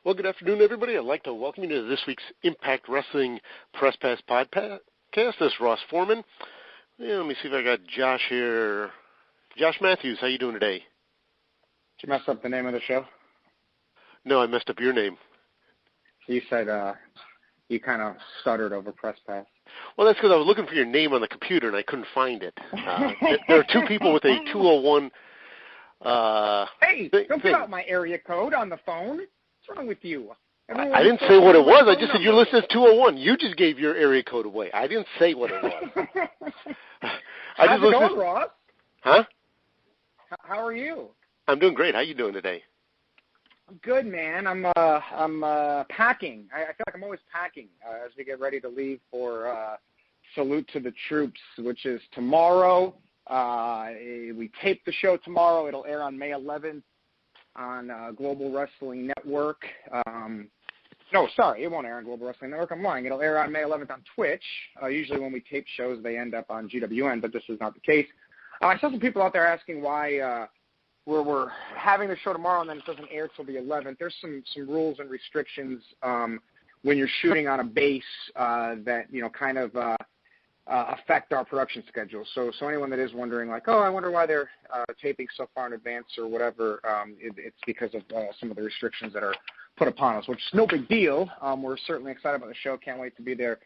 Well, good afternoon, everybody. I'd like to welcome you to this week's Impact Wrestling Press Pass podcast. This is Ross Foreman. Yeah, let me see if I got Josh here. Josh Matthews, how you doing today? Did you mess up the name of the show? No, I messed up your name. You said you kind of stuttered over Press Pass. Well, that's because I was looking for your name on the computer and I couldn't find it. There are two people with a 201. Hey, don't give out my area code on the phone. What's wrong with you? I didn't say what it was. I just said your list is 201. You just gave your area code away. I didn't say what it was. How's it going, Ross? Huh? How are you? I'm doing great. How you doing today? I'm good, man. I'm packing. I feel like I'm always packing as we get ready to leave for Salute to the Troops, which is tomorrow. We tape the show tomorrow. It'll air on May 11th on Global Wrestling Network. No, sorry, it won't air on Global Wrestling Network. I'm lying. It'll air on May 11th on Twitch. Usually when we tape shows, they end up on GWN, but this is not the case. I saw some people out there asking why we're having the show tomorrow and then it doesn't air till the 11th. There's some rules and restrictions when you're shooting on a base that, kind of affect our production schedule. So anyone that is wondering, like, I wonder why they're taping so far in advance or whatever, it's because of some of the restrictions that are put upon us, which is no big deal. We're certainly excited about the show. Can't wait to be there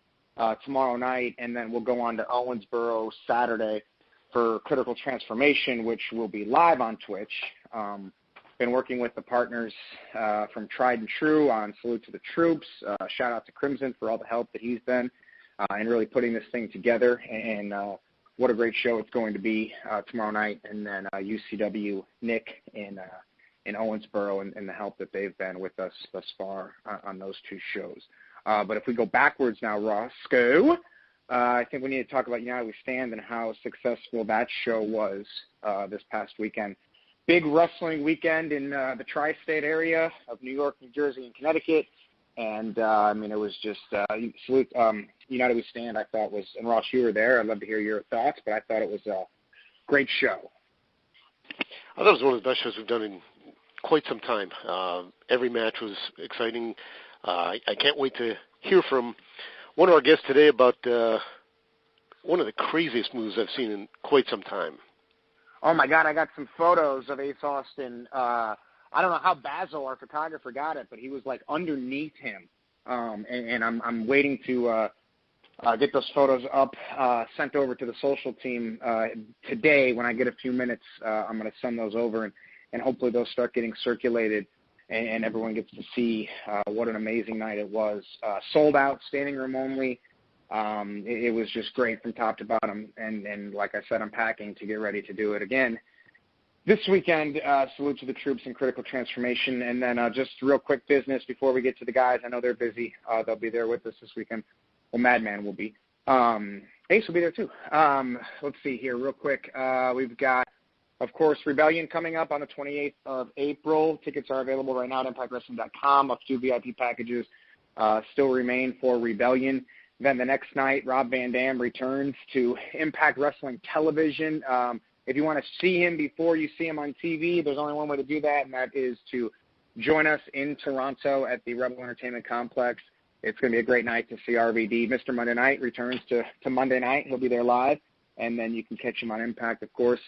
tomorrow night, and then we'll go on to Owensboro Saturday for Critical Transformation, which will be live on Twitch. Been working with the partners from Tried and True on Salute to the Troops. Shout out to Crimson for all the help that he's been in really putting this thing together. And what a great show it's going to be tomorrow night. And then UCW Nick in Owensboro and the help that they've been with us thus far on those two shows. But if we go backwards now, Roscoe, I think we need to talk about United We Stand and how successful that show was this past weekend. Big wrestling weekend in the tri-state area of New York, New Jersey, and Connecticut. And, it was just United We Stand, I thought was, and Ross, you were there. I'd love to hear your thoughts, but I thought it was a great show. I thought it was one of the best shows we've done in quite some time. Every match was exciting. I can't wait to hear from one of our guests today about one of the craziest moves I've seen in quite some time. Oh, my God, I got some photos of Ace Austin. I don't know how Basil, our photographer, got it, but he was, like, underneath him. And I'm waiting to get those photos up, sent over to the social team today. When I get a few minutes, I'm going to send those over, and hopefully they'll start getting circulated, and everyone gets to see what an amazing night it was. Sold out, standing room only. It was just great from top to bottom, and like I said, I'm packing to get ready to do it again. This weekend, Salute to the Troops and Critical Transformation, and then just real quick business before we get to the guys. I know they're busy. They'll be there with us this weekend. Well, Madman will be. Ace will be there too. Let's see here real quick. We've got, of course, Rebellion coming up on the 28th of April. Tickets are available right now at impactwrestling.com. A few VIP packages still remain for Rebellion. Then the next night, Rob Van Dam returns to Impact Wrestling Television. If you want to see him before you see him on TV, there's only one way to do that, and that is to join us in Toronto at the Rebel Entertainment Complex. It's going to be a great night to see RVD. Mr. Monday Night returns to Monday night. He'll be there live, and then you can catch him on Impact, of course,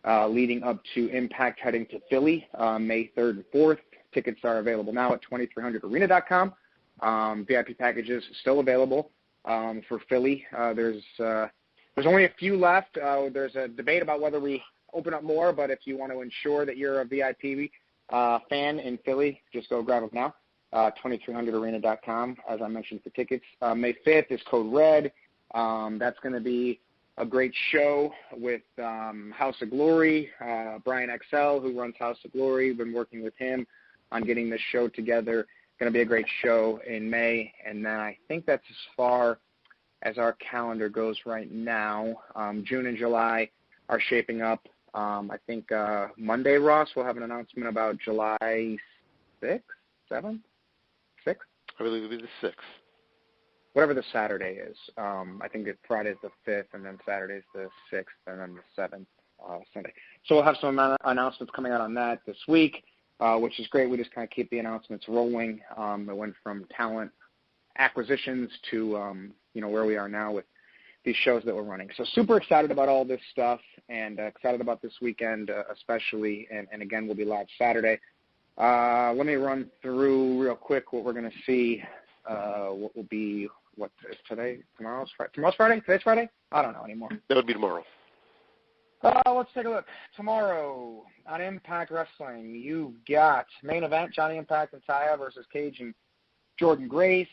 leading up to Impact heading to Philly May 3rd and 4th. Tickets are available now at 2300arena.com. VIP packages still available for Philly. There's only a few left. There's a debate about whether we open up more, but if you want to ensure that you're a VIP fan in Philly, just go grab them now. 2300arena.com, as I mentioned, for tickets. May 5th is Code Red. That's going to be a great show with House of Glory. Brian XL, who runs House of Glory, we've been working with him on getting this show together. Going to be a great show in May, and then I think that's as far as our calendar goes right now. June and July are shaping up. I think Monday, Ross, we'll have an announcement about July 6th, 7th, 6th? I believe it'll be the 6th. Whatever the Saturday is. I think that Friday's the 5th, and then Saturday's the 6th, and then the 7th, Sunday. So we'll have some announcements coming out on that this week. which is great. We just kind of keep the announcements rolling. It went from talent acquisitions to, where we are now with these shows that we're running. So super excited about all this stuff and excited about this weekend especially. And again, we'll be live Saturday. Let me run through real quick what we're going to see. What will be, what is today? Tomorrow's Friday? Today's Friday? I don't know anymore. That would be tomorrow. Let's take a look. Tomorrow on Impact Wrestling, you've got main event, Johnny Impact and Taya versus Cage and Jordan Grace,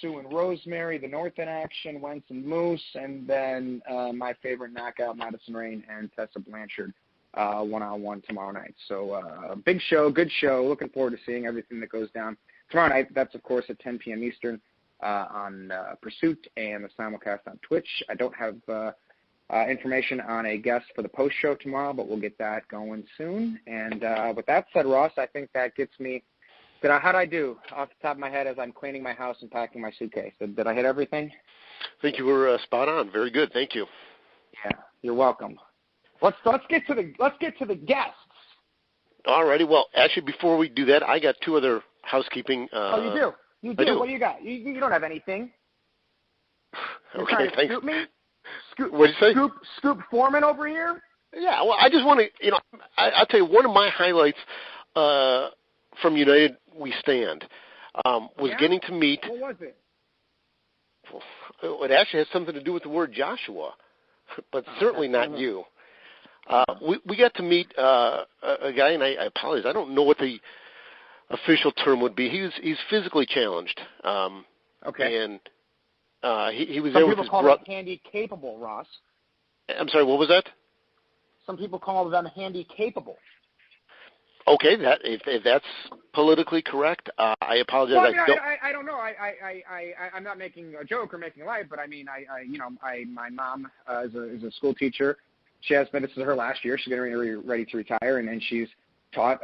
Sue and Rosemary, the North in action, Wentz and Moose, and then my favorite knockout, Madison Rayne and Tessa Blanchard, one-on-one tomorrow night. So big show, good show. Looking forward to seeing everything that goes down tomorrow night. That's, of course, at 10 p.m. Eastern on Pursuit and the simulcast on Twitch. I don't have information on a guest for the post-show tomorrow, but we'll get that going soon. And with that said, Ross, I think that gets me. How'd I do off the top of my head as I'm cleaning my house and packing my suitcase? Did I hit everything? I think you were spot on. Very good. Thank you. Yeah, you're welcome. Let's get to the guests. All righty. Well, actually, before we do that, I got two other housekeeping. Oh, you do? You do? I do. What do you got? You don't have anything. You're okay, trying to thanks. Scoop me? What did you say? Scoop Foreman over here? Yeah. Well, I just want to, I'll tell you one of my highlights from United We Stand was getting to meet. What was it? Well, it actually has something to do with the word Joshua, but certainly not you. We got to meet a guy, and I apologize, I don't know what the official term would be. He's physically challenged. Okay. And he was Some there with people his call brother. them handy capable, Ross. I'm sorry, what was that? Some people call them handy capable. Okay, if that's politically correct, I apologize. Well, I don't know. I'm not making a joke or making light, but I mean, my mom is a school teacher. She has been. This is her last year. She's getting ready to retire, and she's taught,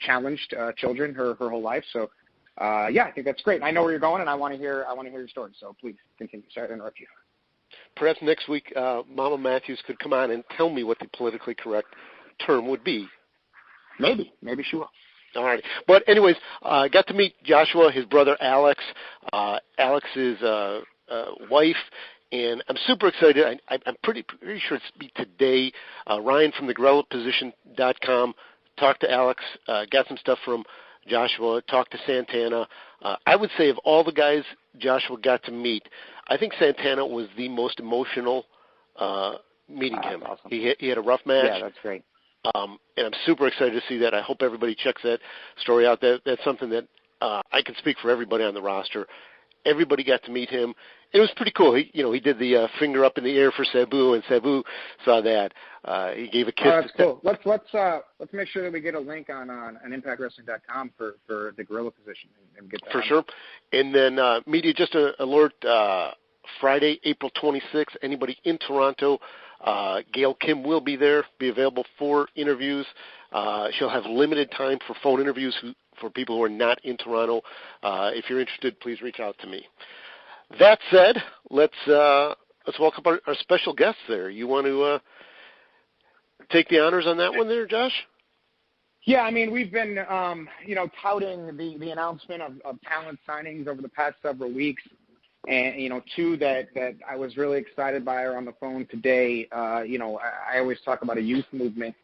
challenged children her whole life. So, I think that's great. I know where you're going, and I want to hear your story. So please continue. Sorry to interrupt you. Perhaps next week, Mama Matthews could come on and tell me what the politically correct term would be. Maybe she will. All right. But anyways, I got to meet Joshua, his brother Alex, Alex's wife, and I'm super excited. I'm pretty sure it's be today. Ryan from theGorillaPosition.com talked to Alex, got some stuff from Joshua, talked to Santana. I would say of all the guys Joshua got to meet, I think Santana was the most emotional meeting him. Awesome. He had a rough match. Yeah, that's great. And I'm super excited to see that. I hope everybody checks that story out. That's something that I can speak for everybody on the roster. Everybody got to meet him. It was pretty cool. He did the finger up in the air for Sabu, and Sabu saw that. He gave a kiss. That's cool. Let's make sure that we get a link on ImpactWrestling.com for the Gorilla Position and get that for sure. And then media just alert. Friday, April 26th. Anybody in Toronto, Gail Kim will be there, be available for interviews. She'll have limited time for phone interviews for people who are not in Toronto. If you're interested, please reach out to me. That said, let's welcome our special guests there. You want to take the honors on that one there, Josh? Yeah, I mean, we've been, touting the announcement of talent signings over the past several weeks. And, two that I was really excited by are on the phone today. I always talk about a youth movement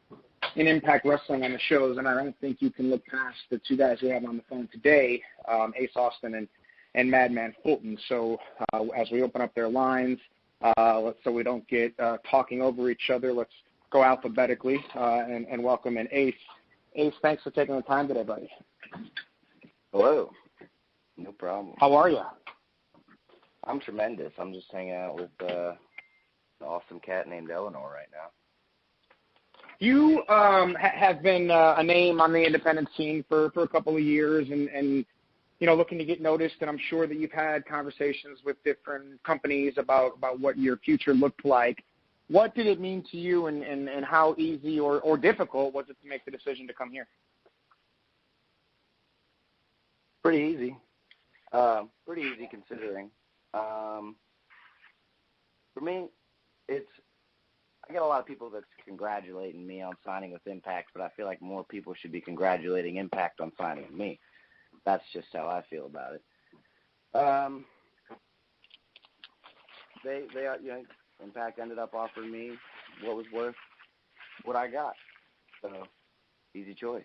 in Impact Wrestling on the shows, and I don't think you can look past the two guys we have on the phone today, Ace Austin and Madman Fulton. So as we open up their lines, so we don't get talking over each other, let's go alphabetically and welcome in Ace. Ace, thanks for taking the time today, buddy. Hello. No problem. How are you? I'm tremendous. I'm just hanging out with an awesome cat named Eleanor right now. You have been a name on the independent scene for a couple of years and looking to get noticed, and I'm sure that you've had conversations with different companies about what your future looked like. What did it mean to you, and how easy or difficult was it to make the decision to come here? Pretty easy. Pretty easy considering. For me, I get a lot of people that's congratulating me on signing with Impact, but I feel like more people should be congratulating Impact on signing with me. That's just how I feel about it. They are, Impact ended up offering me what was worth what I got. So, easy choice.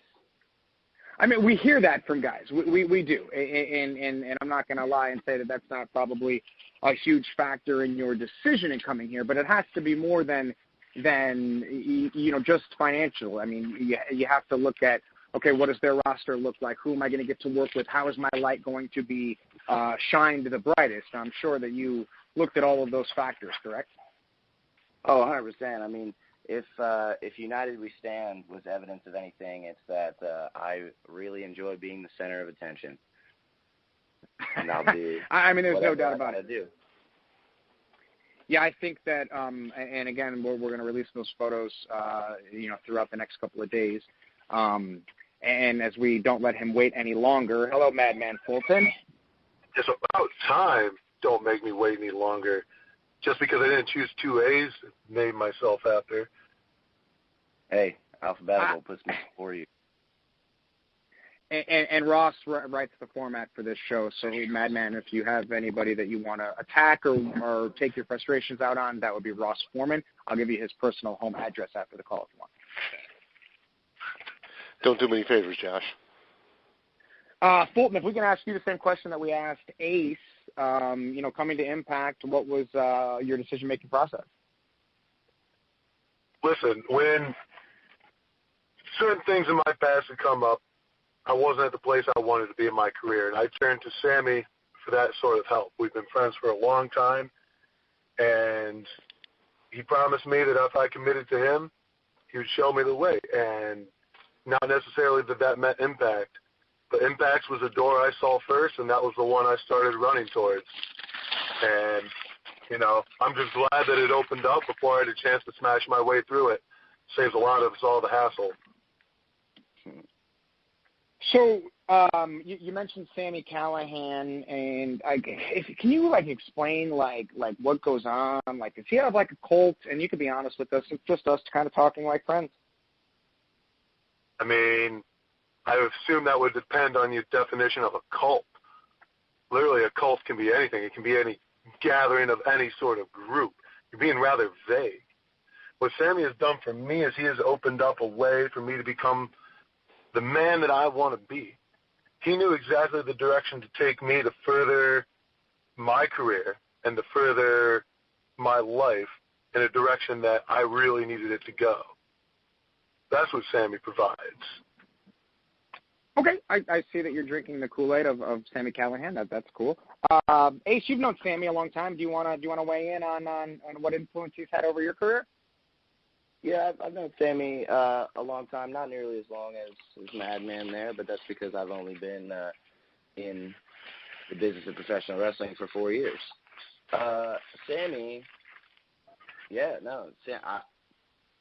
I mean, we hear that from guys. We do. And I'm not going to lie and say that that's not probably a huge factor in your decision in coming here, but it has to be more than just financial. I mean, you have to look at, okay, what does their roster look like? Who am I going to get to work with? How is my light going to be shined the brightest? I'm sure that you looked at all of those factors, correct? Oh, 100%. I mean, if United We Stand was evidence of anything, it's that I really enjoy being the center of attention. And I'll do I mean, there's no doubt I about gotta it. do. Yeah, I think that, and again, we're going to release those photos, throughout the next couple of days. And as we don't let him wait any longer, hello, Madman Fulton. It's about time. Don't make me wait any longer. Just because I didn't choose 2 A's, named myself after. Hey, alphabetical puts me before you. And Ross writes the format for this show. So, Madman, if you have anybody that you want to attack or take your frustrations out on, that would be Ross Foreman. I'll give you his personal home address after the call if you want. Don't do me any favors, Josh. Fulton, if we can ask you the same question that we asked Ace, coming to Impact, what was your decision-making process? Listen, when certain things in my past had come up, I wasn't at the place I wanted to be in my career, and I turned to Sami for that sort of help. We've been friends for a long time, and he promised me that if I committed to him, he would show me the way. And not necessarily that meant Impact, but Impact was a door I saw first, and that was the one I started running towards. And, I'm just glad that it opened up before I had a chance to smash my way through it. Saves a lot of us all the hassle. So you mentioned Sami Callihan, and can you explain what goes on? Does he have a cult? And you can be honest with us. It's just us kind of talking like friends. I mean, I assume that would depend on your definition of a cult. Literally, a cult can be anything. It can be any gathering of any sort of group. You're being rather vague. What Sami has done for me is he has opened up a way for me to become the man that I want to be. He knew exactly the direction to take me to further my career and to further my life in a direction that I really needed it to go. That's what Sami provides. Okay, I see that you're drinking the Kool-Aid of Sami Callihan. That's cool. Ace, you've known Sami a long time. Do you want to weigh in on what influence he's had over your career? Yeah, I've known Sami a long time, not nearly as long as Madman there, but that's because I've only been in the business of professional wrestling for 4 years. Sami,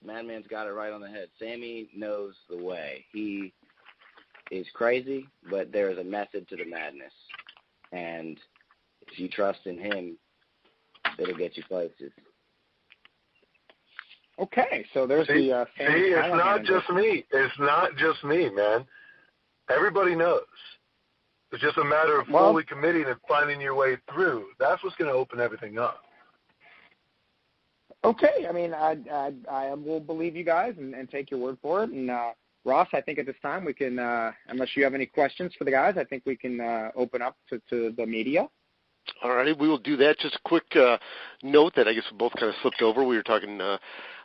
Madman's got it right on the head. Sami knows the way. He is crazy, but there is a method to the madness. And if you trust in him, it'll get you places. Okay, so there's See, it's not just me. It's not just me, man. Everybody knows. It's just a matter of fully committing and finding your way through. That's what's going to open everything up. Okay, I mean, I will believe you guys and take your word for it. And Ross, I think at this time we can, unless you have any questions for the guys, I think we can open up to the media. All righty, we will do that. Just a quick note that I guess we both kind of slipped over. We were talking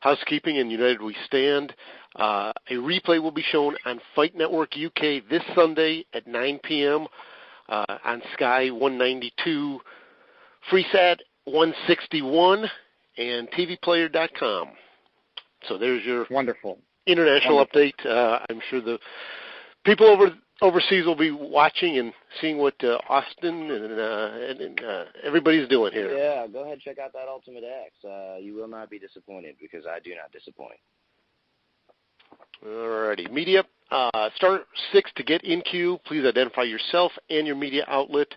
housekeeping and United We Stand. A replay will be shown on Fight Network UK this Sunday at 9 p.m. On Sky 192, FreeSat 161, and TVPlayer.com. So there's your wonderful international update. I'm sure the people overseas will be watching and seeing what Austin and everybody's doing here. Yeah, go ahead and check out that Ultimate X. You will not be disappointed because I do not disappoint. All righty. Media, star 6 to get in queue. Please identify yourself and your media outlet.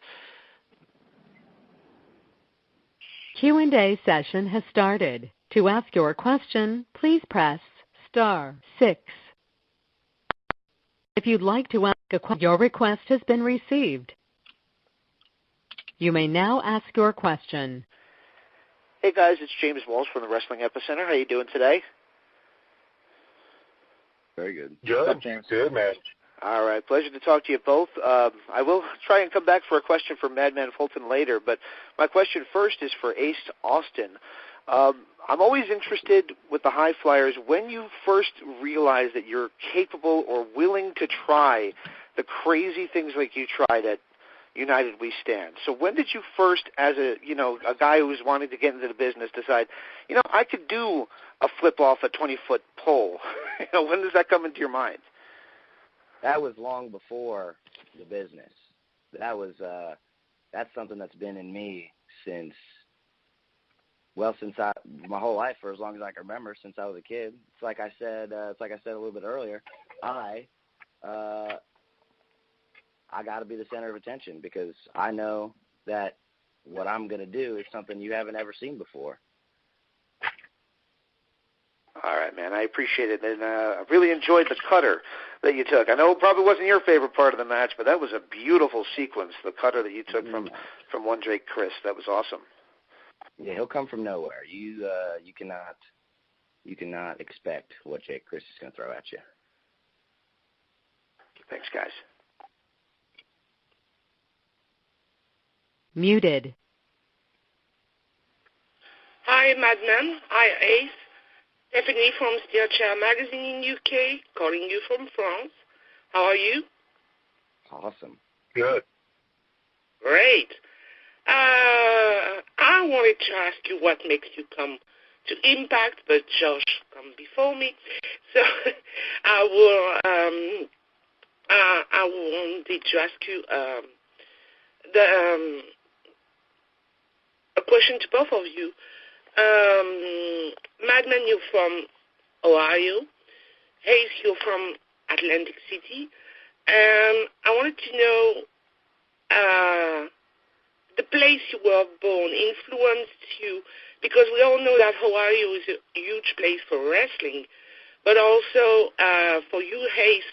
Q&A session has started. To ask your question, please press *6. If you'd like to ask a question, your request has been received. You may now ask your question. Hey guys, it's James Walsh from the Wrestling Epicenter. How you doing today? Very good. Good. What's up, James? Good, man. All right, pleasure to talk to you both. I will try and come back for a question for Madman Fulton later, but my question first is for Ace Austin. I'm always interested with the high flyers when you first realize that you're capable or willing to try the crazy things like you tried at United We Stand. So when did you first, as a guy who was wanting to get into the business, decide, I could do a flip off a 20-foot pole? When does that come into your mind? That was long before the business. That's something that's been in me since my whole life, for as long as I can remember, since I was a kid. It's like I said a little bit earlier. I got to be the center of attention because I know that what I'm going to do is something you haven't ever seen before. All right, man. I appreciate it. And I really enjoyed the cutter that you took. I know it probably wasn't your favorite part of the match, but that was a beautiful sequence, the cutter that you took from one Drake Chris. That was awesome. Yeah, he'll come from nowhere. You cannot expect what Jake Chris is going to throw at you. Thanks, guys. Muted. Hi, Madman. Hi, Ace. Stephanie from Steel Chair Magazine in UK, calling you from France. How are you? Awesome. Good. Great. I wanted to ask you what makes you come to Impact, but Josh come before me. So I wanted to ask you a question to both of you. Madman, you're from Ohio. Hayes, you're from Atlantic City. And I wanted to know the place you were born influenced you, because we all know that Ohio is a huge place for wrestling, but also for you, Hayes,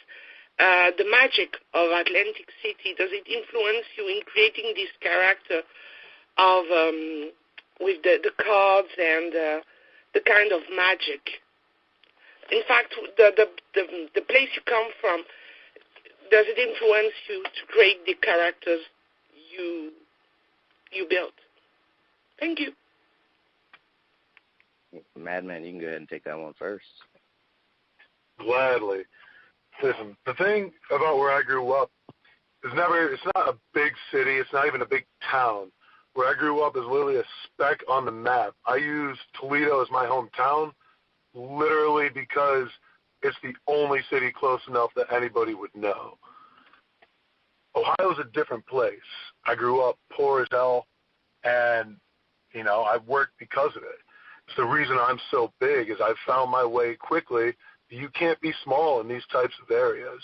the magic of Atlantic City, does it influence you in creating this character of with the cards and the kind of magic? In fact, the place you come from, does it influence you to create the characters you built? Thank you. Madman, you can go ahead and take that one first. Gladly. Listen, the thing about where I grew up is it's not a big city. It's not even a big town. Where I grew up is literally a speck on the map. I use Toledo as my hometown literally because it's the only city close enough that anybody would know. Ohio's a different place. I grew up poor as hell, and, I worked because of it. It's the reason I'm so big is I found my way quickly. You can't be small in these types of areas.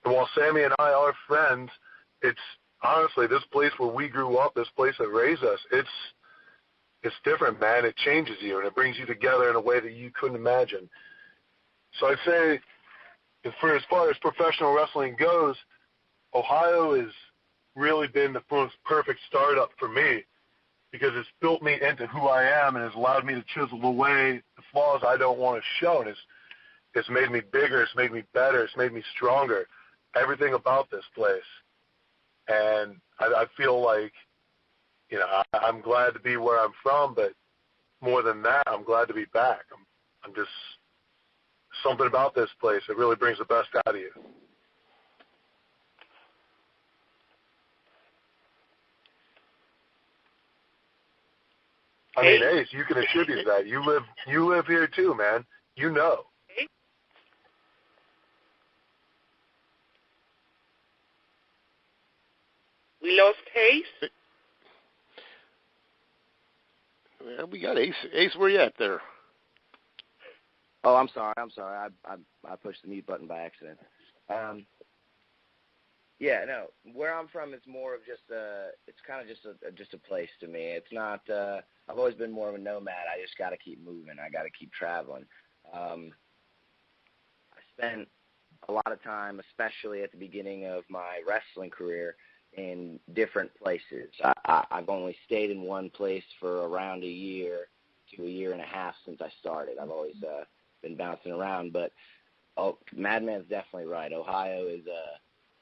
And while Sami and I are friends, it's honestly this place where we grew up, this place that raised us, it's different, man. It changes you, and it brings you together in a way that you couldn't imagine. So I'd say, as far as professional wrestling goes, Ohio has really been the most perfect startup for me because it's built me into who I am and has allowed me to chisel away the flaws I don't want to show. And it's made me bigger. It's made me better. It's made me stronger. Everything about this place. And I feel like, I'm glad to be where I'm from, but more than that, I'm glad to be back. I'm just something about this place that really brings the best out of you. I mean, Ace, you can attribute that. You live here too, man. You know. We lost Hayes. Yeah, we got Ace. Ace, where you at there? Oh, I'm sorry. I pushed the mute button by accident. Yeah, no. Where I'm from, it's more of it's kind of just a place to me. It's not. I've always been more of a nomad. I just got to keep moving. I got to keep traveling. I spent a lot of time, especially at the beginning of my wrestling career, in different places. I've only stayed in one place for around a year to a year and a half since I started. I've always been bouncing around, but Madman's definitely right. Ohio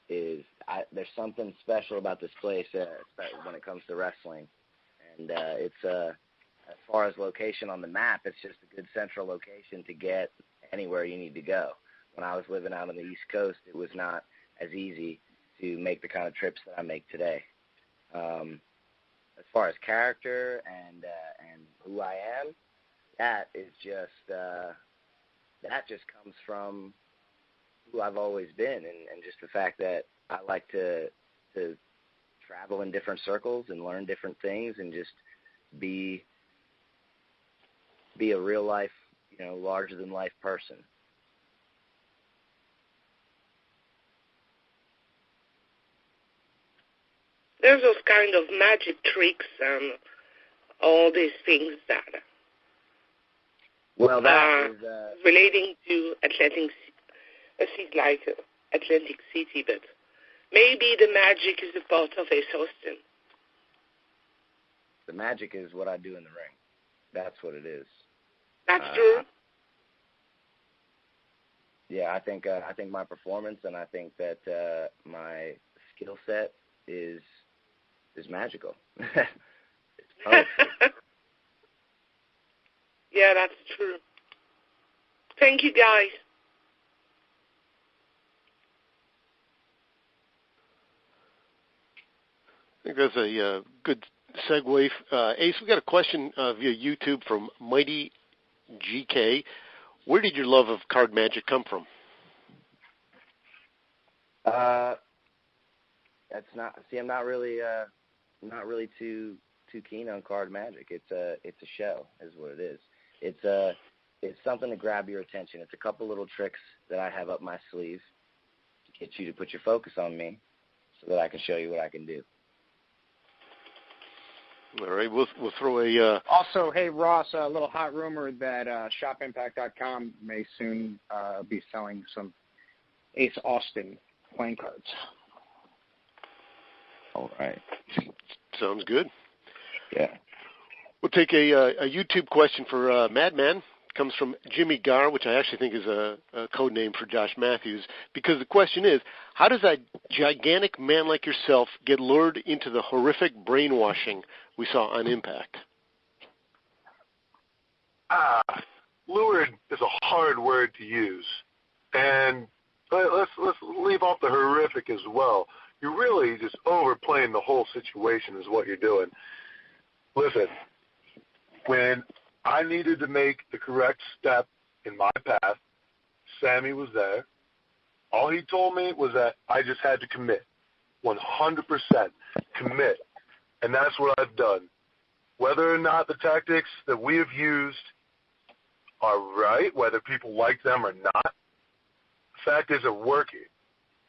there's something special about this place when it comes to wrestling, and it's as far as location on the map, it's just a good central location to get anywhere you need to go. When I was living out on the East Coast, it was not as easy to make the kind of trips that I make today. As far as character and who I am, that just comes from who I've always been, and just the fact that I like to travel in different circles and learn different things and just be a real life, larger than life person. There's those kind of magic tricks and all these things that relating to Atlantic City, but maybe the magic is a part of Ace Austin. The magic is what I do in the ring. That's what it is. That's true. Yeah, I think my performance and I think that my skill set is magical. It's powerful. Yeah, that's true. Thank you, guys. I think that's a good segue. Ace, we got a question via YouTube from Mighty GK. Where did your love of card magic come from? I'm not really too keen on card magic. It's a show, is what it is. It's something to grab your attention. It's a couple little tricks that I have up my sleeve to get you to put your focus on me, so that I can show you what I can do. All right, we'll throw a... Also, hey, Ross, a little hot rumor that shopimpact.com may soon be selling some Ace Austin playing cards. All right. Sounds good. Yeah. We'll take a YouTube question for Madman. Comes from Jimmy Gar, which I actually think is a code name for Josh Matthews, because the question is, how does a gigantic man like yourself get lured into the horrific brainwashing we saw on Impact? Lured is a hard word to use, and let's leave off the horrific as well. You're really just overplaying the whole situation is what you're doing. Listen, when I needed to make the correct step in my path, Sami was there. All he told me was that I just had to commit, 100% commit, and that's what I've done. Whether or not the tactics that we have used are right, whether people like them or not, the fact is they're working.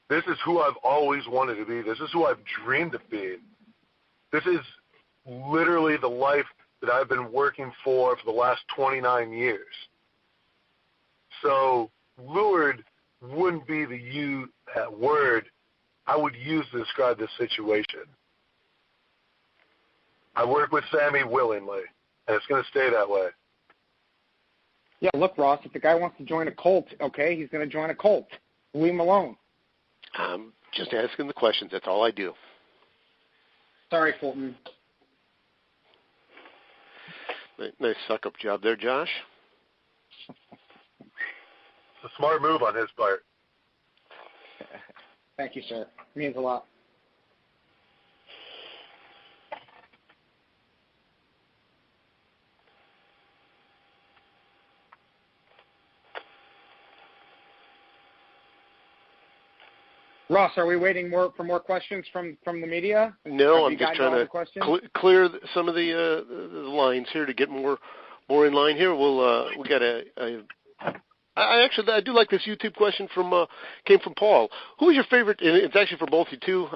This is who I've always wanted to be. This is who I've dreamed of being. This is literally the life that I've been working for the last 29 years. So lured wouldn't be the word I would use to describe this situation. I work with Sami willingly, and it's going to stay that way. Yeah, look, Ross, if the guy wants to join a cult, okay, he's going to join a cult. Leave him alone. I'm just asking the questions. That's all I do. Sorry, Fulton. Nice suck-up job there, Josh. It's a smart move on his part. Thank you, sir. It means a lot. Ross, are we waiting for more questions from the media? No, I'm just trying to clear some of the lines here to get more in line here. We got a I do like this YouTube question came from Paul. Who is your favorite? And it's actually for both you two.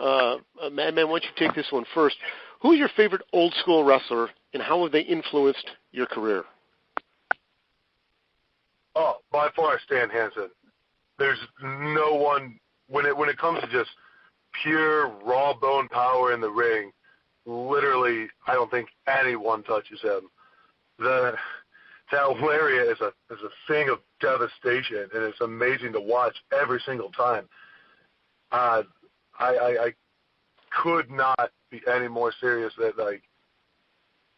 Madman, why don't you take this one first? Who is your favorite old school wrestler, and how have they influenced your career? Oh, by far Stan Hansen. There's no one when it comes to just pure raw bone power in the ring. Literally, I don't think anyone touches him. That lariat is a thing of devastation, and it's amazing to watch every single time. I could not be any more serious that, like,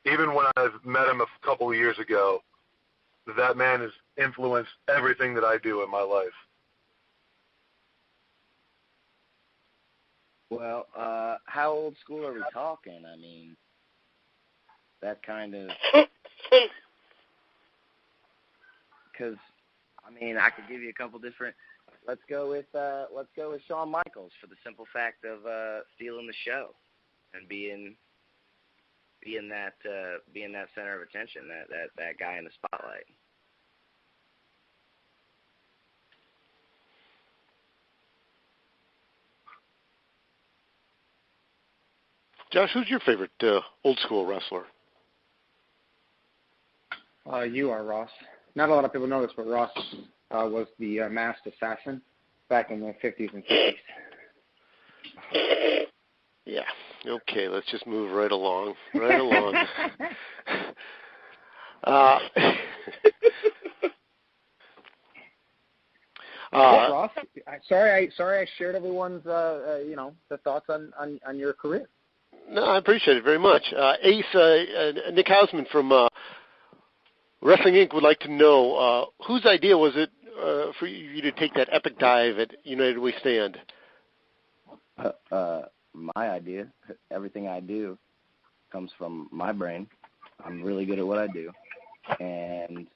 even when I've met him a couple of years ago, that man has influenced everything that I do in my life. Well, how old school are we talking? I mean, that kind of... Because, I mean, I could give you a couple different... Let's go with Shawn Michaels for the simple fact of stealing the show and being that center of attention, that guy in the spotlight. Josh, who's your favorite old school wrestler? You are, Ross. Not a lot of people know this, but Ross was the masked assassin back in the 50s and 60s. Yeah. Okay, let's just move right along. Ross, sorry I shared everyone's the thoughts on your career. No, I appreciate it very much. Ace, Nick Hausman from Wrestling Inc. would like to know whose idea was it for you to take that epic dive at United We Stand? My idea. Everything I do comes from my brain. I'm really good at what I do, and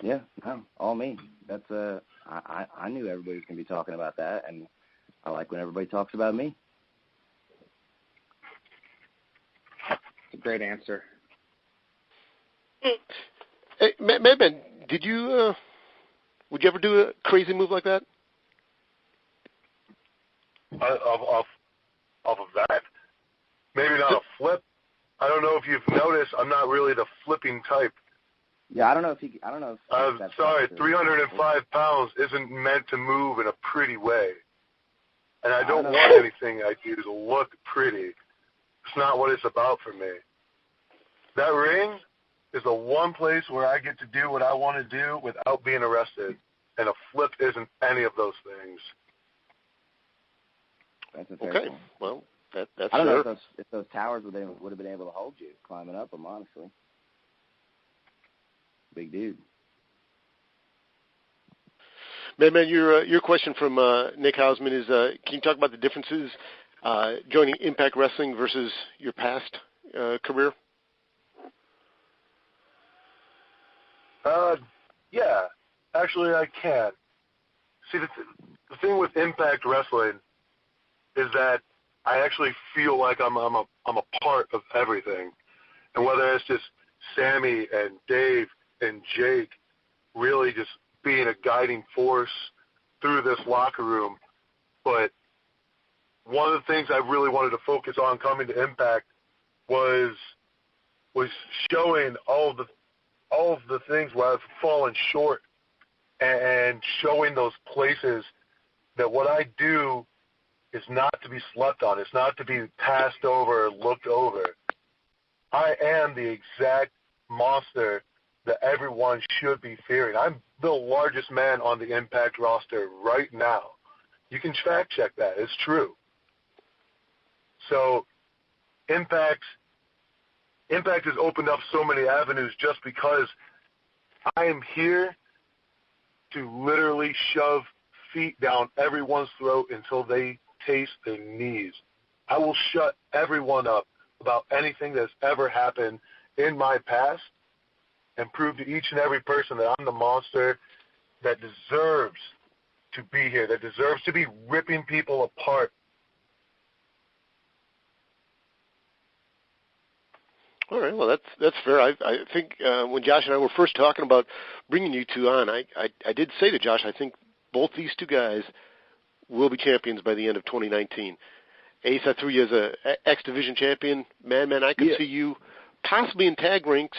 yeah, no, all me. That's I knew everybody was gonna be talking about that, and I like when everybody talks about me. It's a great answer. Hey, Madman, would you ever do a crazy move like that? Off of that? Maybe not a flip. I don't know if you've noticed, I'm not really the flipping type. Yeah, I don't know if sorry, 305 pounds isn't meant to move in a pretty way. And I don't want anything I do to look pretty. It's not what it's about for me. That ring is the one place where I get to do what I want to do without being arrested. And a flip isn't any of those things. That's a fair okay. point. Well, that's I don't fair. know if those towers would have been able to hold you climbing up them, honestly. Big dude. Man, your question from Nick Hausman is, can you talk about the differences joining Impact Wrestling versus your past career? Yeah, actually I can. See, the thing with Impact Wrestling is that I actually feel like I'm a part of everything, and whether it's just Sami and Dave and Jake really just being a guiding force through this locker room. But one of the things I really wanted to focus on coming to Impact was showing all of the things where I've fallen short and showing those places that what I do is not to be slept on. It's not to be passed over or looked over. I am the exact monster that everyone should be fearing. I'm the largest man on the Impact roster right now. You can fact check that. It's true. So Impact has opened up so many avenues just because I am here to literally shove feet down everyone's throat until they taste their knees. I will shut everyone up about anything that's ever happened in my past and prove to each and every person that I'm the monster that deserves to be here, that deserves to be ripping people apart. All right, well, that's fair. I think when Josh and I were first talking about bringing you two on, I did say to Josh, I think both these two guys will be champions by the end of 2019. Ace, I threw you as a X Division champion. Madman, I could see you possibly in tag ranks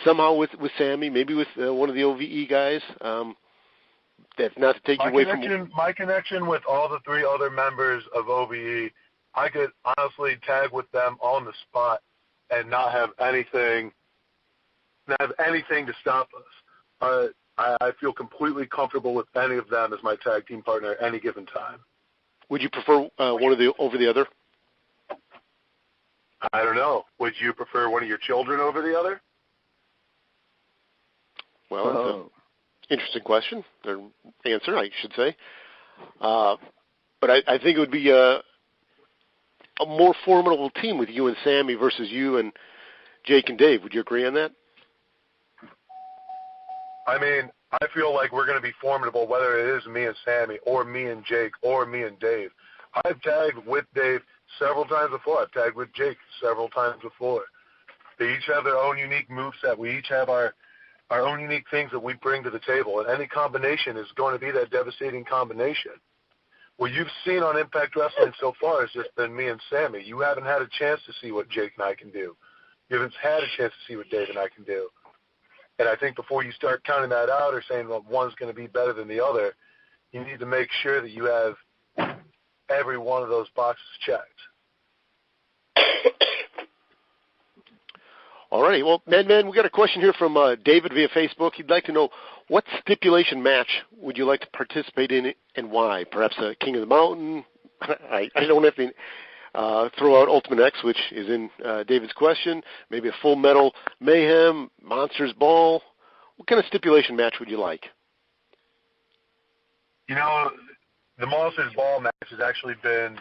somehow with Sami, maybe with one of the OVE guys. That's not to take you away from my connection with all the three other members of OVE. I could honestly tag with them on the spot and not have anything to stop us. I feel completely comfortable with any of them as my tag team partner at any given time. Would you prefer one of the over the other? I don't know. Would you prefer one of your children over the other? Well, that's an interesting question, or answer, I should say. But I think it would be a more formidable team with you and Sami versus you and Jake and Dave. Would you agree on that? I mean, I feel like we're going to be formidable whether it is me and Sami or me and Jake or me and Dave. I've tagged with Dave several times before. I've tagged with Jake several times before. They each have their own unique moveset. We each have our own unique things that we bring to the table, and any combination is going to be that devastating combination. What you've seen on Impact Wrestling so far has just been me and Sami. You haven't had a chance to see what Jake and I can do. You haven't had a chance to see what Dave and I can do. And I think before you start counting that out or saying, well, one's going to be better than the other, you need to make sure that you have every one of those boxes checked. All righty. Well, Madman, we got a question here from David via Facebook. He'd like to know, what stipulation match would you like to participate in and why? Perhaps a King of the Mountain? I don't have to throw out Ultimate X, which is in David's question. Maybe a Full Metal Mayhem, Monsters Ball. What kind of stipulation match would you like? You know, the Monsters Ball match has actually been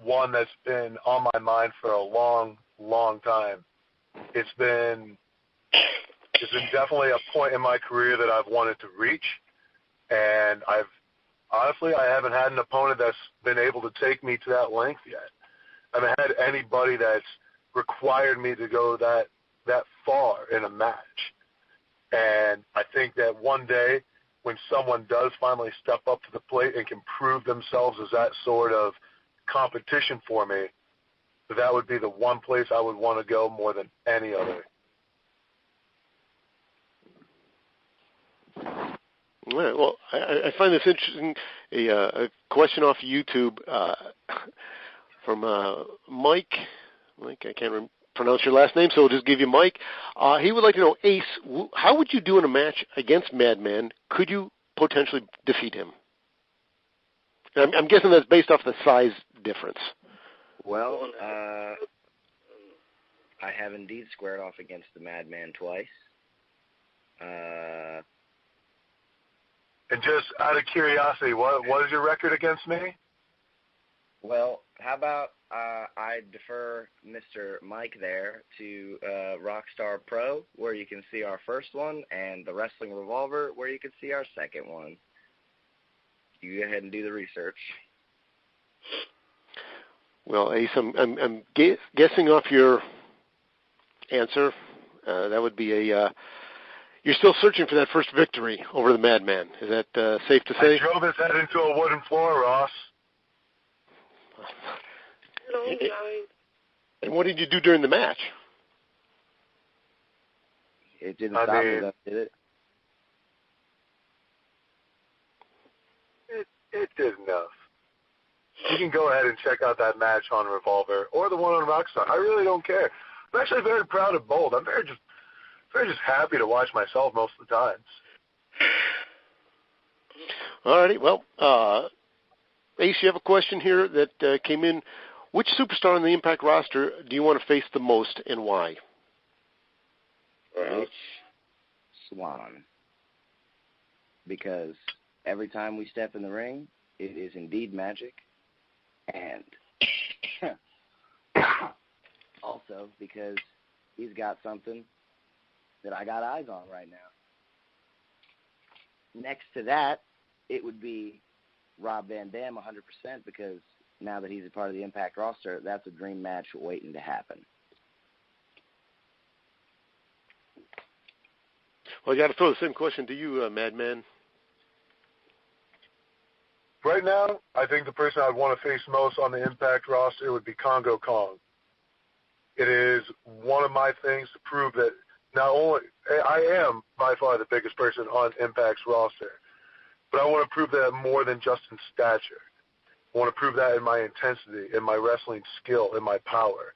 one that's been on my mind for a long, long time. It's been definitely a point in my career that I've wanted to reach, and I haven't had an opponent that's been able to take me to that length yet. I haven't had anybody that's required me to go that far in a match. And I think that one day when someone does finally step up to the plate and can prove themselves as that sort of competition for me, that would be the one place I would want to go more than any other. All right, well, I find this interesting. A question off YouTube from Mike. Mike, I can't pronounce your last name, so we'll just give you Mike. He would like to know, Ace, how would you do in a match against Madman? Could you potentially defeat him? I'm guessing that's based off the size difference. Well, I have indeed squared off against the Madman twice. And just out of curiosity, what is your record against me? Well, how about I defer Mr. Mike there to Rockstar Pro, where you can see our first one, and the Wrestling Revolver, where you can see our second one. You go ahead and do the research. Well, Ace, I'm guessing off your answer, that would be you're still searching for that first victory over the Madman. Is that safe to say? I drove his head into a wooden floor, Ross. And what did you do during the match? It didn't stop me, though, did it? It did enough. You can go ahead and check out that match on Revolver or the one on Rockstar. I really don't care. I'm actually very proud of both. I'm very just happy to watch myself most of the times. All righty. Well, Ace, you have a question here that came in. Which superstar on the Impact roster do you want to face the most, and why? Rich Swann. Because every time we step in the ring, it is indeed magic. And also because he's got something that I got eyes on right now. Next to that, it would be Rob Van Dam 100%, because now that he's a part of the Impact roster, that's a dream match waiting to happen. Well, I got to throw the same question to you, Madman. Right now, I think the person I'd want to face most on the Impact roster would be Congo Kong. It is one of my things to prove that not only I am by far the biggest person on Impact's roster, but I want to prove that more than just in stature. I want to prove that in my intensity, in my wrestling skill, in my power.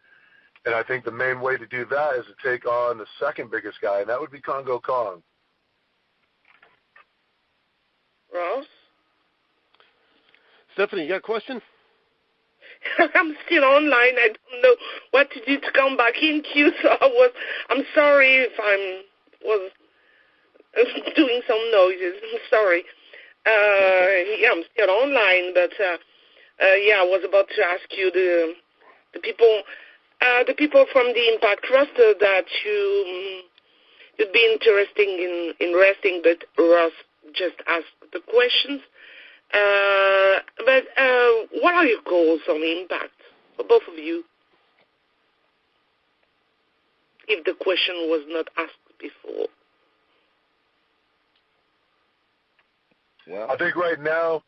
And I think the main way to do that is to take on the second biggest guy, and that would be Congo Kong. Ross? Stephanie, you got a question? I'm still online. I don't know what to do to come back in queue, so I'm sorry if I was doing some noises. I'm sorry. Yeah, I'm still online, but yeah, I was about to ask you the people from the Impact roster that you'd be interested in wrestling, but Ross just asked the questions. But what are your goals on Impact for both of you? If the question was not asked before. Well, I think right now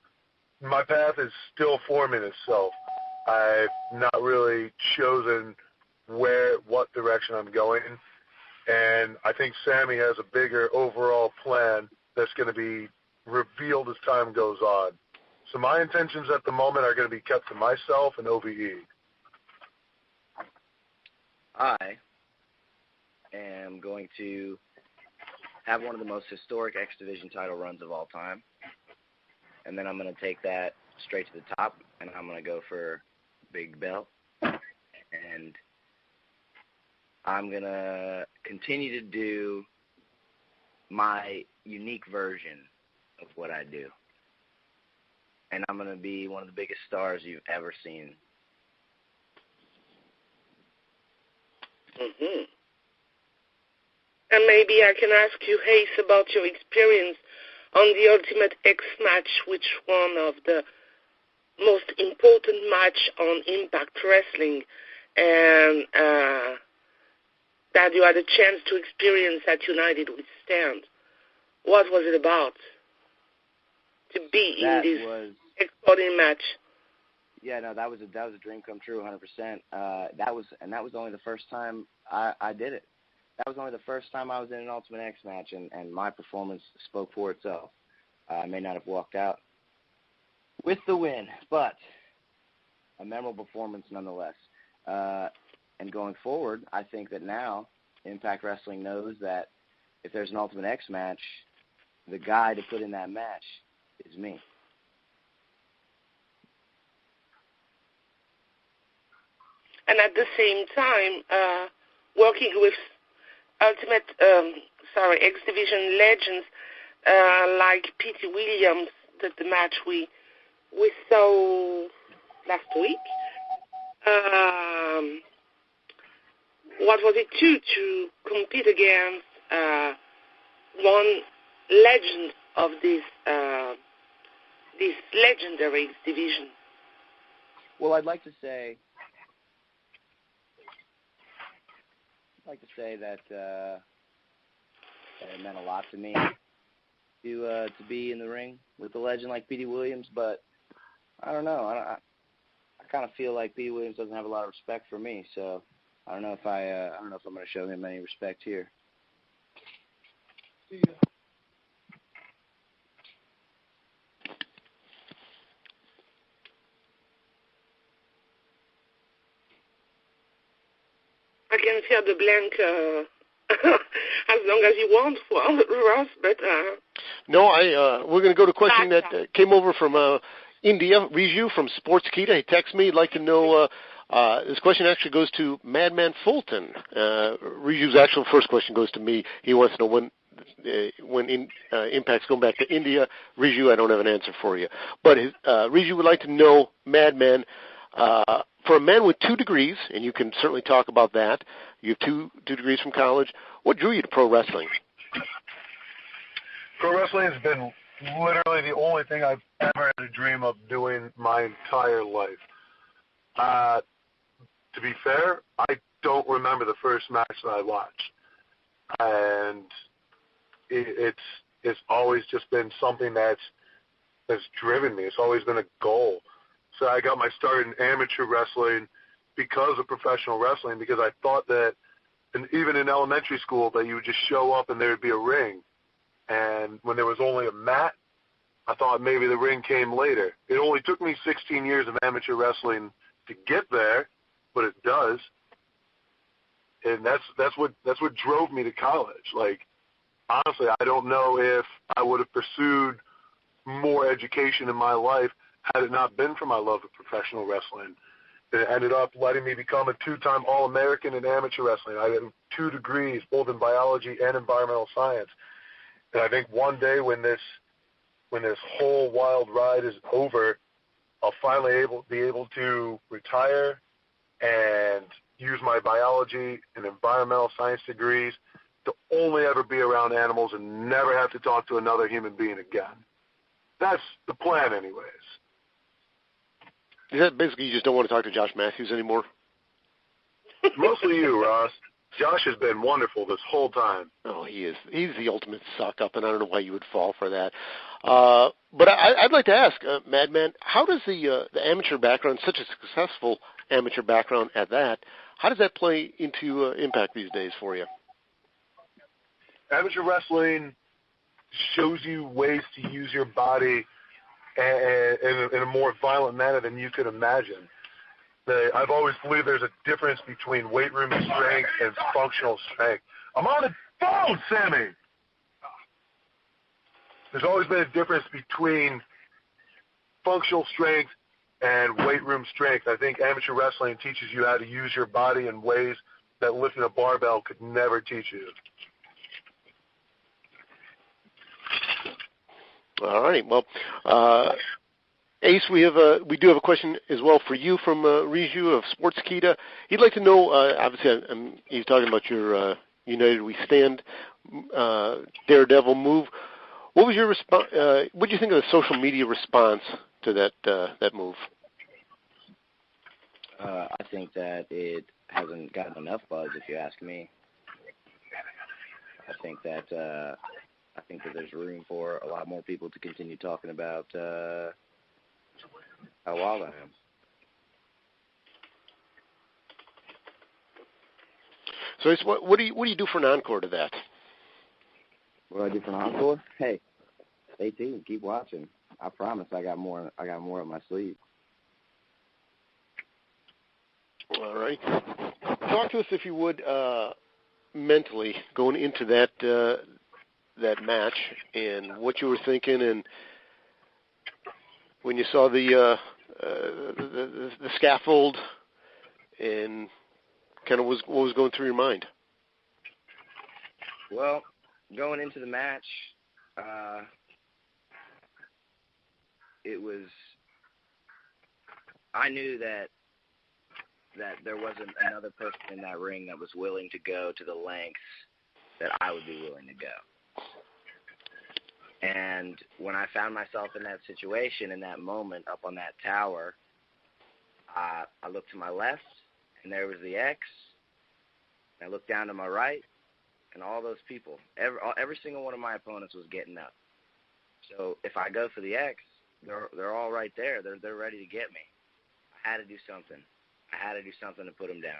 my path is still forming itself. I've not really chosen what direction I'm going, and I think Sami has a bigger overall plan that's going to be revealed as time goes on. So my intentions at the moment are going to be kept to myself and OVE. I am going to have one of the most historic X Division title runs of all time, and then I'm going to take that straight to the top, and I'm going to go for big belt, and I'm going to continue to do my unique version of what I do. And I'm going to be one of the biggest stars you've ever seen. Mm-hmm. And maybe I can ask you, Hayes, about your experience on the Ultimate X match, which one of the most important match on Impact Wrestling, and that you had a chance to experience at United with Stand. What was it about to be in this extraordinary match? Yeah, no, that was a dream come true, 100%. That was only the first time I did it. That was only the first time I was in an Ultimate X match, and my performance spoke for itself. I may not have walked out with the win, but a memorable performance nonetheless. And going forward, I think that now Impact Wrestling knows that if there's an Ultimate X match, the guy to put in that match is me. And at the same time, working with X Division legends like P.T. Williams, the match we saw last week. What was it to compete against one legend of this legendary X Division? Well, I'd like to say that it meant a lot to me to be in the ring with a legend like P.D. Williams, but I don't know. I kind of feel like P.D. Williams doesn't have a lot of respect for me, so I don't know if I'm going to show him any respect here. Yeah. I can fill the blank as long as you want, Ross, but... No, we're going to go to a question that came over from India. Riju from Sportskeeda. He texted me. He'd like to know, this question actually goes to Madman Fulton. Riju's actual first question goes to me. He wants to know when Impact's going back to India. Riju, I don't have an answer for you. But Riju would like to know, Madman, for a man with 2 degrees, and you can certainly talk about that, you have two degrees from college, what drew you to pro wrestling? Pro wrestling has been literally the only thing I've ever had a dream of doing my entire life. To be fair, I don't remember the first match that I watched. And it's always just been something that's driven me. It's always been a goal. So I got my start in amateur wrestling because of professional wrestling, because I thought that, and even in elementary school, that you would just show up and there would be a ring. And when there was only a mat, I thought maybe the ring came later. It only took me 16 years of amateur wrestling to get there, but it does. And that's what drove me to college. Like, honestly, I don't know if I would have pursued more education in my life had it not been for my love of professional wrestling. It ended up letting me become a 2-time All-American in amateur wrestling. I have 2 degrees, both in biology and environmental science. And I think one day when this whole wild ride is over, I'll finally be able to retire and use my biology and environmental science degrees to only ever be around animals and never have to talk to another human being again. That's the plan anyways. Is that basically you just don't want to talk to Josh Matthews anymore? Mostly you, Ross. Josh has been wonderful this whole time. Oh, he is. He's the ultimate suck-up, and I don't know why you would fall for that. But I'd like to ask, Madman, how does the amateur background, such a successful amateur background at that, how does that play into Impact these days for you? Amateur wrestling shows you ways to use your body in a more violent manner than you could imagine. I've always believed there's a difference between weight room strength and functional strength. I'm on the phone, Sammy! There's always been a difference between functional strength and weight room strength. I think amateur wrestling teaches you how to use your body in ways that lifting a barbell could never teach you. All right. Well, Ace, we do have a question as well for you from Riju of Sportskeeda. He'd like to know, obviously, he's talking about your United We Stand Daredevil move. What was your response? What do you think of the social media response to that move? I think that it hasn't gotten enough buzz, if you ask me. I think that there's room for a lot more people to continue talking about how wild I am. So, what do you do for an encore to that? What do I do for an encore? Hey, stay tuned. Keep watching. I promise I got more up my sleeve. All right. Talk to us, if you would, mentally going into that match and what you were thinking, and when you saw the scaffold, and kind of what was going through your mind. Well, going into the match, I knew that there wasn't another person in that ring that was willing to go to the lengths that I would be willing to go. And when I found myself in that situation, in that moment, up on that tower, I looked to my left, and there was the X. And I looked down to my right, and all those people, every single one of my opponents was getting up. So if I go for the X, they're all right there. They're ready to get me. I had to do something. I had to do something to put them down.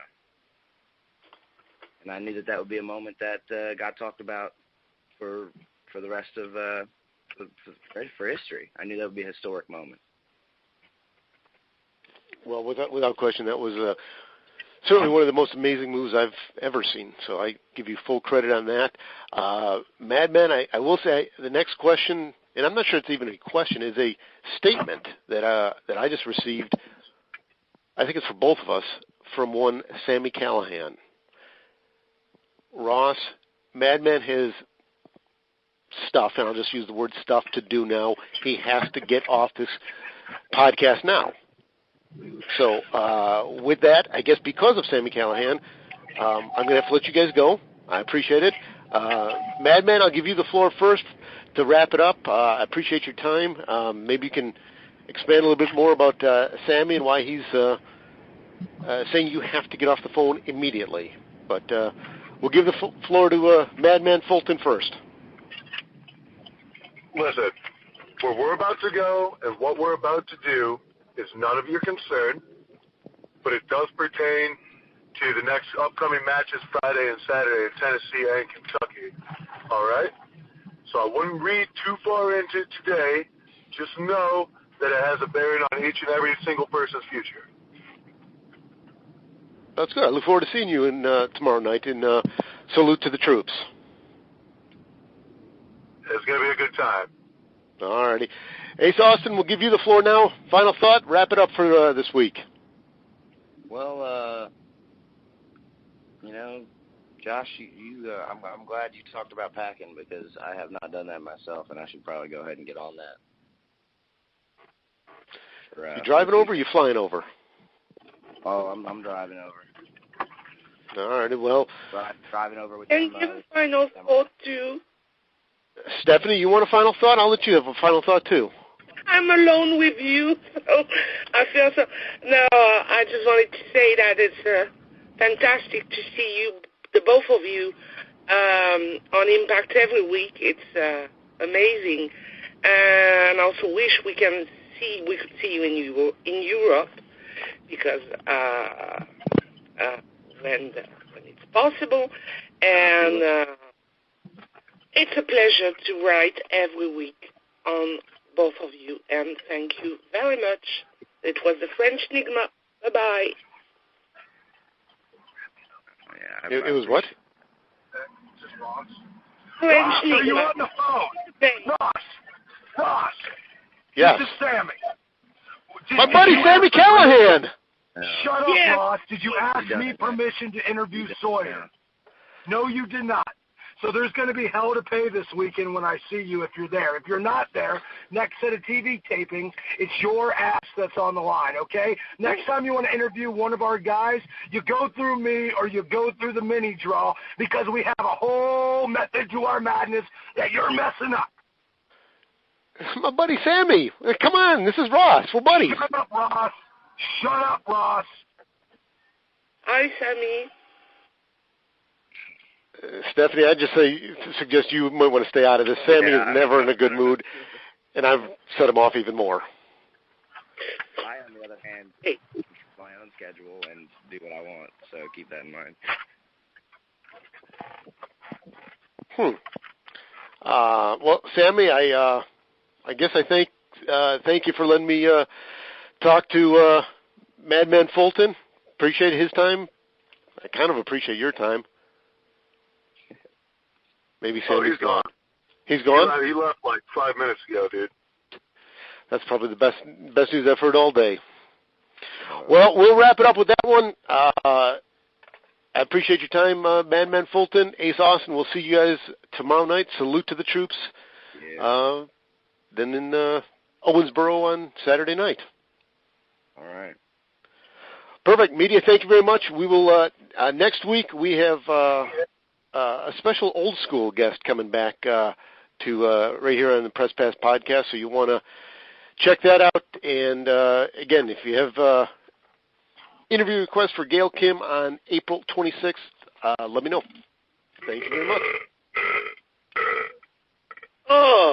And I knew that would be a moment that got talked about for the rest of for history. I knew that would be a historic moment. Well, without question, that was certainly one of the most amazing moves I've ever seen. So I give you full credit on that. Madman, I will say the next question, and I'm not sure it's even a question, is a statement that I just received. I think it's for both of us, from one Sami Callihan. Ross, Madman has stuff, and I'll just use the word stuff, to do now. He has to get off this podcast now. So with that, I guess because of Sami Callihan, I'm going to have to let you guys go. I appreciate it. Madman, I'll give you the floor first to wrap it up. I appreciate your time. Maybe you can expand a little bit more about Sami and why he's saying you have to get off the phone immediately. But we'll give the floor to Madman Fulton first. Listen, where we're about to go and what we're about to do is none of your concern, but it does pertain to the next upcoming matches Friday and Saturday in Tennessee and Kentucky. All right? So I wouldn't read too far into it today. Just know that it has a bearing on each and every single person's future. That's good. I look forward to seeing you tomorrow night, and salute to the troops. It's going to be a good time. All righty. Ace Austin, we'll give you the floor now. Final thought, wrap it up for this week. Well, Josh, I'm glad you talked about packing because I have not done that myself, and I should probably go ahead and get on that. You driving over or you flying over? Oh, I'm driving over. All right, well. Driving over with And give a final thought, too. Stephanie, you want a final thought? I'll let you have a final thought, too. I'm alone with you, so I feel so. No, I just wanted to say that it's fantastic to see you, the both of you, on Impact every week. It's amazing. And I also wish we could see you in Europe, because when it's possible, and it's a pleasure to write every week on both of you, and thank you very much. It was the French Enigma. Bye-bye. Yeah, it was what? French Ross, are you Enigma. on the phone? Ross. Yes. This is Sammy. My buddy Sami Callihan. Shut up, Yeah. Ross. Did you ask me permission to interview Sawyer? No, you did not. So there's going to be hell to pay this weekend when I see you if you're there. If you're not there, next set of TV tapings, it's your ass that's on the line, okay? Next time you want to interview one of our guys, you go through me or you go through the mini draw, because we have a whole method to our madness that you're messing up. My buddy Sammy. Come on, this is Ross. We're buddies. Shut up, Ross. Shut up, Ross. Hi, Sammy. Stephanie, I'd just suggest you might want to stay out of this. Sammy is never in a good mood, and I've set him off even more. I, on the other hand, my own schedule and do what I want, so keep that in mind. Well, Sammy, I guess I thank you for letting me talk to Madman Fulton. Appreciate his time. I kind of appreciate your time. Maybe Sammy's he's gone. He's gone? He left like 5 minutes ago, dude. That's probably the best news I've heard all day. Well, we'll wrap it up with that one. I appreciate your time, Madman Fulton. Ace Austin, we'll see you guys tomorrow night. Salute to the troops. Yeah. Then in Owensboro on Saturday night. All right. Perfect. Media, thank you very much. We will, next week we have a special old school guest coming back to right here on the Press Pass podcast, so you want to check that out. And again, if you have interview requests for Gail Kim on April 26th, let me know. Thank you very much. Oh.